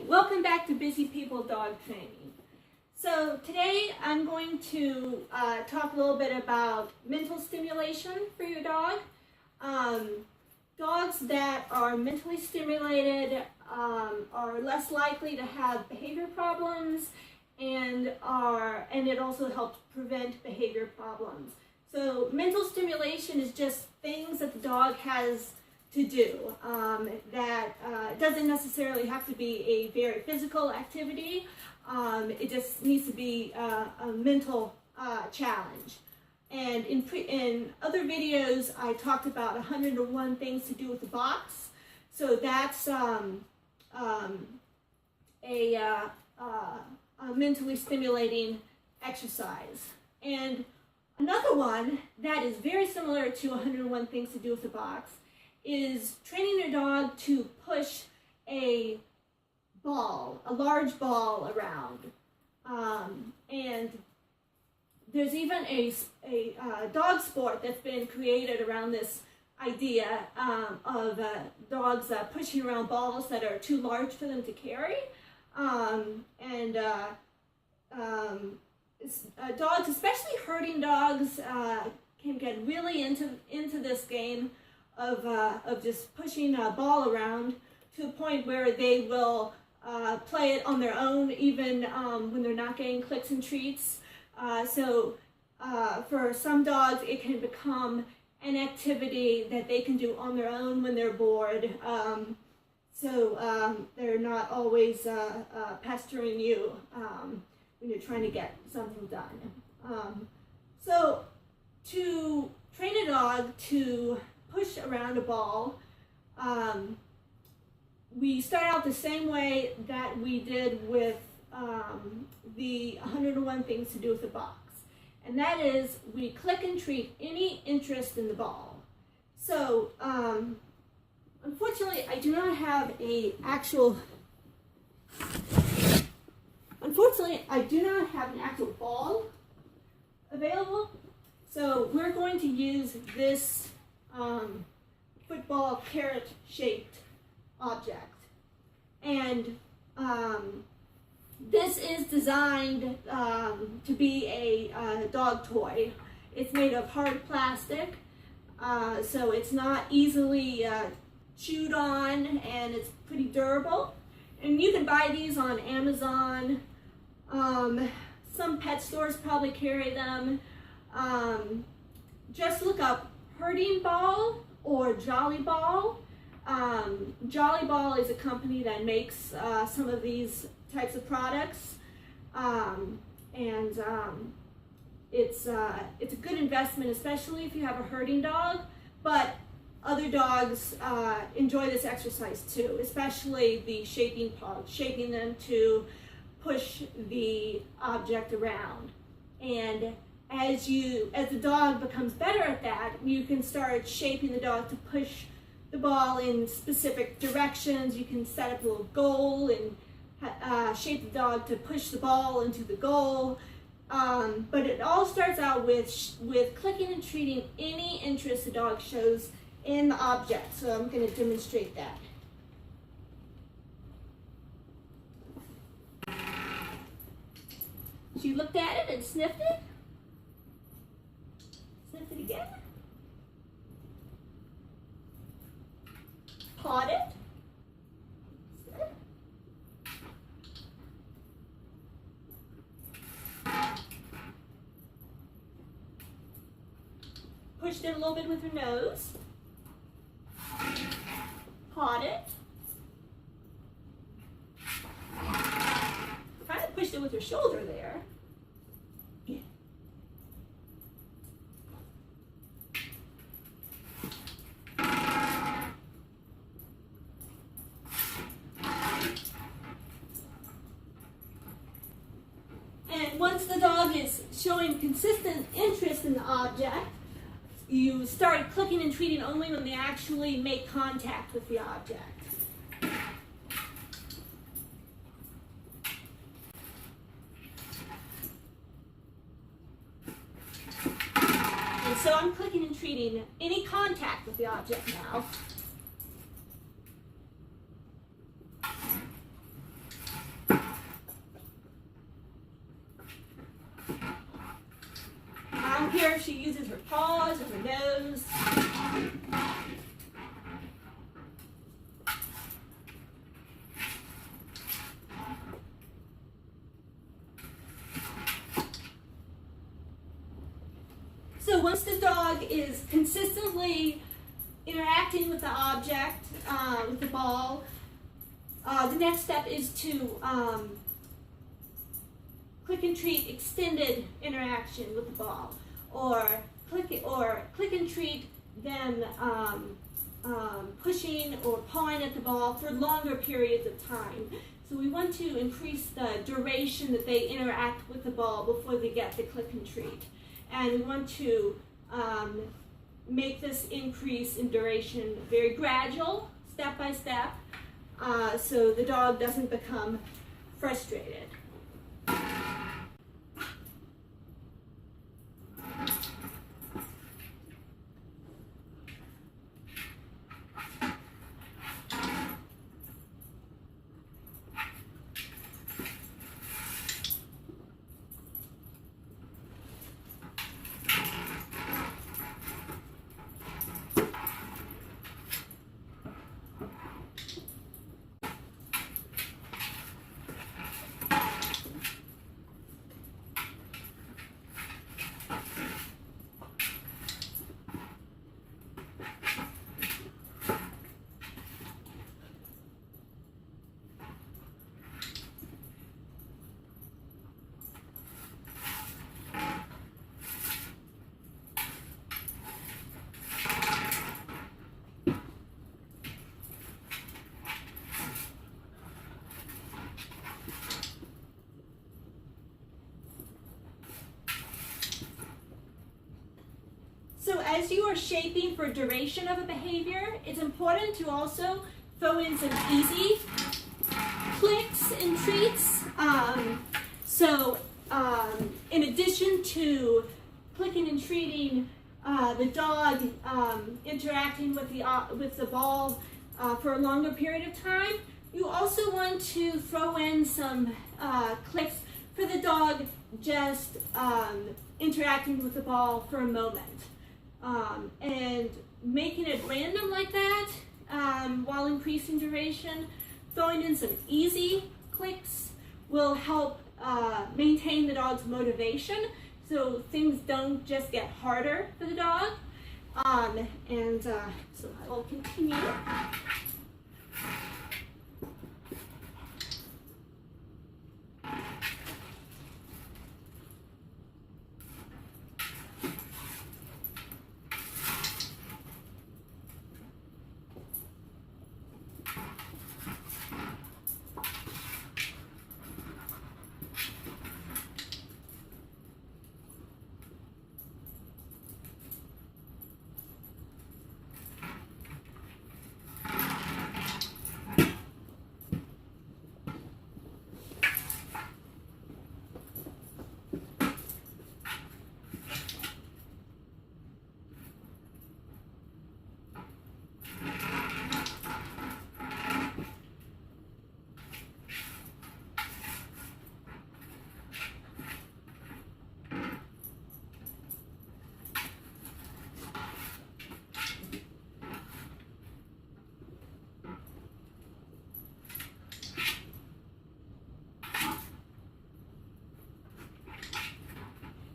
Welcome back to Busy People Dog Training. So today I'm going to talk a little bit about mental stimulation for your dog. Dogs that are mentally stimulated are less likely to have behavior problems, and it also helps prevent behavior problems. So mental stimulation is just things that the dog has to do. That doesn't necessarily have to be a very physical activity. It just needs to be a mental challenge. And in other videos, I talked about 101 things to do with the box. So that's a mentally stimulating exercise. And another one that is very similar to 101 things to do with the box is training your dog to push a large ball around. And there's even a dog sport that's been created around this idea of dogs pushing around balls that are too large for them to carry. Dogs, especially herding dogs, can get really into this game of just pushing a ball around to a point where they will play it on their own, even when they're not getting clicks and treats. For some dogs, it can become an activity that they can do on their own when they're bored. They're not always pestering you when you're trying to get something done. So to train a dog to push around a ball, we start out the same way that we did with the 101 things to do with the box. And that is, we click and treat any interest in the ball. So, unfortunately, I do not have an actual ball available. So we're going to use this football carrot-shaped object. And this is designed to be a dog toy. It's made of hard plastic, so it's not easily chewed on, and it's pretty durable. And you can buy these on Amazon. Some pet stores probably carry them. Just look up herding ball or Jolly Ball. Jolly Ball is a company that makes some of these types of products, it's a good investment, especially if you have a herding dog. But other dogs enjoy this exercise too, especially the shaping part, shaping them to push the object around. And as the dog becomes better at that, you can start shaping the dog to push the ball in specific directions. You can set up a little goal and shape the dog to push the ball into the goal. But it all starts out with clicking and treating any interest the dog shows in the object. So I'm going to demonstrate that. She looked at it and sniffed it. Sniffed it again. Pawed it. Pushed it a little bit with her nose. Pawed it. Kind of pushed it with her shoulder there. Yeah. And once the dog is showing consistent interest in the object, you start clicking and treating only when they actually make contact with the object. And so I'm clicking and treating any contact with the object now. where she uses her paws or her nose. So once the dog is consistently interacting with the object, with the ball, the next step is to click and treat extended interaction with the ball, or click and treat them pushing or pawing at the ball for longer periods of time. So we want to increase the duration that they interact with the ball before they get the click and treat. And we want to make this increase in duration very gradual, step by step, so the dog doesn't become frustrated. So as you are shaping for duration of a behavior, it's important to also throw in some easy clicks and treats. In addition to clicking and treating the dog interacting with the ball for a longer period of time, you also want to throw in some clicks for the dog just interacting with the ball for a moment. And making it random like that while increasing duration, throwing in some easy clicks will help maintain the dog's motivation so things don't just get harder for the dog. So I will continue.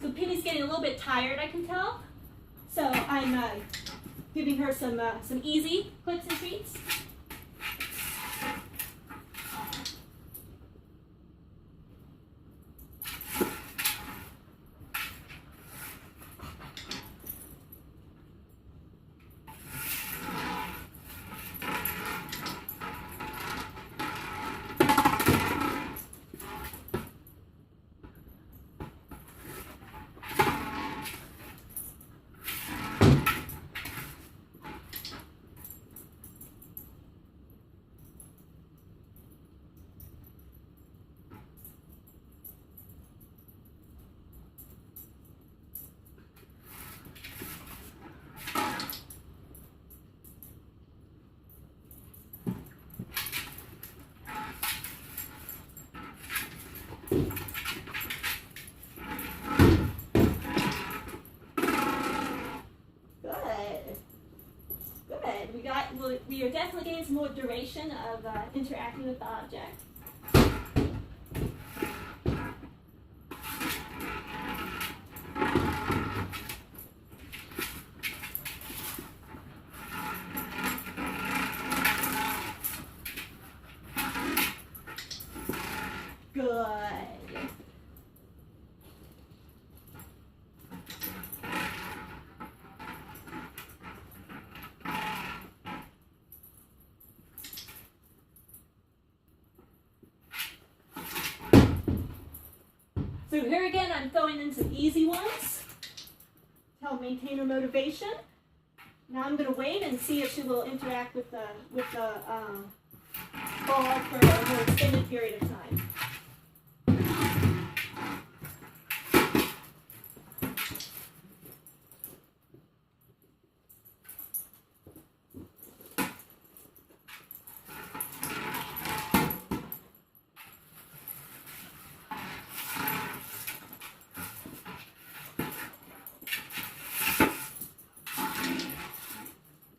So Penny's getting a little bit tired, I can tell. So I'm giving her some easy clicks and treats. gets more duration of interacting with the object. Good. So here again, I'm throwing in some easy ones to help maintain her motivation. Now I'm going to wait and see if she will interact with the ball for a more extended period of time.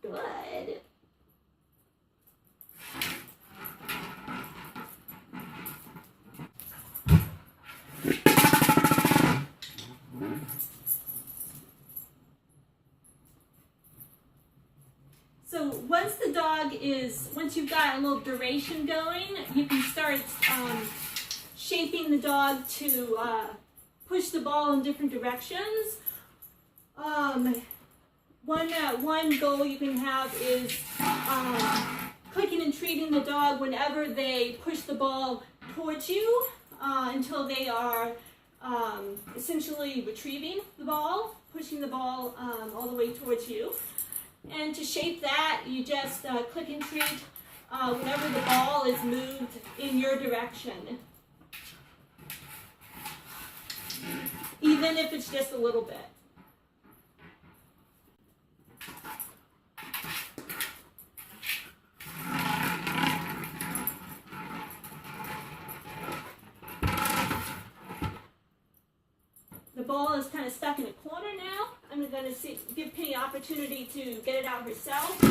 Good. So once you've got a little duration going, you can start shaping the dog to push the ball in different directions. One goal you can have is clicking and treating the dog whenever they push the ball towards you until they are essentially retrieving the ball, pushing the ball all the way towards you. And to shape that, you just click and treat whenever the ball is moved in your direction, even if it's just a little bit. The ball is kind of stuck in a corner now. I'm going to give Penny opportunity to get it out herself.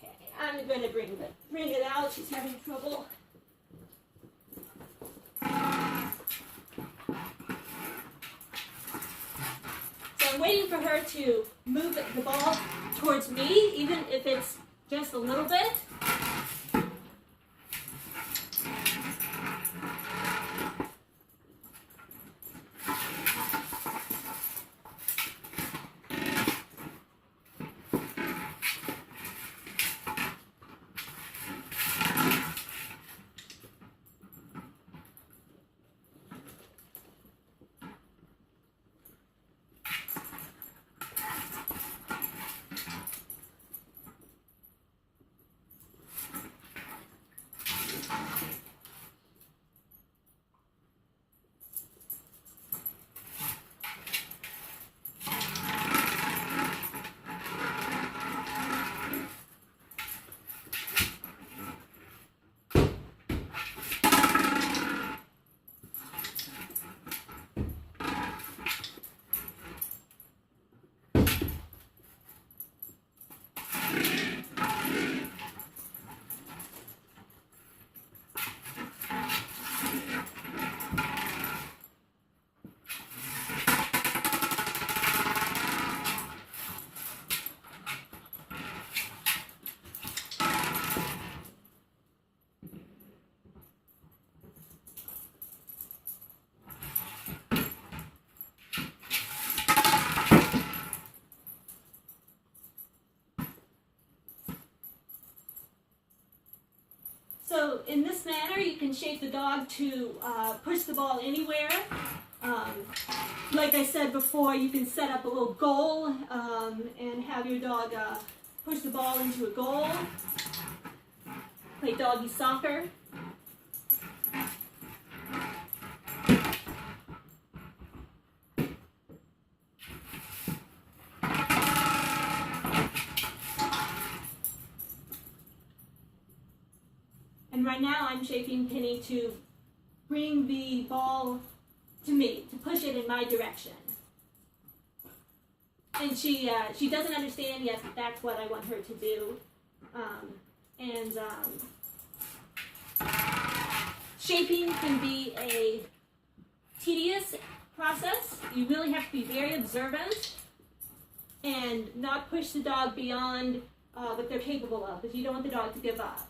Okay, I'm going to bring it out. She's having trouble. So I'm waiting for her to move the ball towards me, even if it's just a little bit. So in this manner, you can shape the dog to push the ball anywhere. Like I said before, you can set up a little goal and have your dog push the ball into a goal. Play doggy soccer. And right now I'm shaping Penny to bring the ball to me, to push it in my direction. And she doesn't understand yet that that's what I want her to do. Shaping can be a tedious process. You really have to be very observant and not push the dog beyond what they're capable of, because you don't want the dog to give up.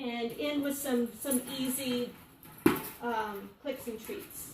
And end with some easy clicks and treats.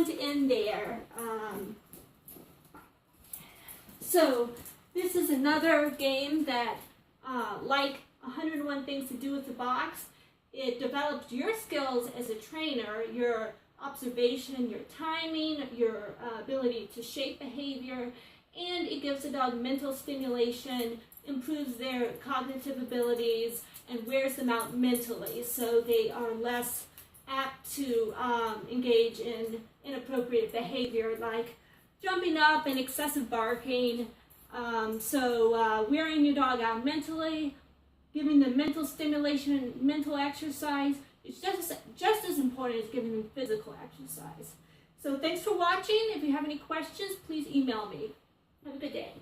To end there. So this is another game that, like 101 Things to Do with the Box, it develops your skills as a trainer, your observation, your timing, your ability to shape behavior, and it gives the dog mental stimulation, improves their cognitive abilities, and wears them out mentally, so they are less apt to engage in inappropriate behavior like jumping up and excessive barking. Wearing your dog out mentally, giving them mental stimulation and mental exercise is just as important as giving them physical exercise. So thanks for watching. If you have any questions, please email me. Have a good day.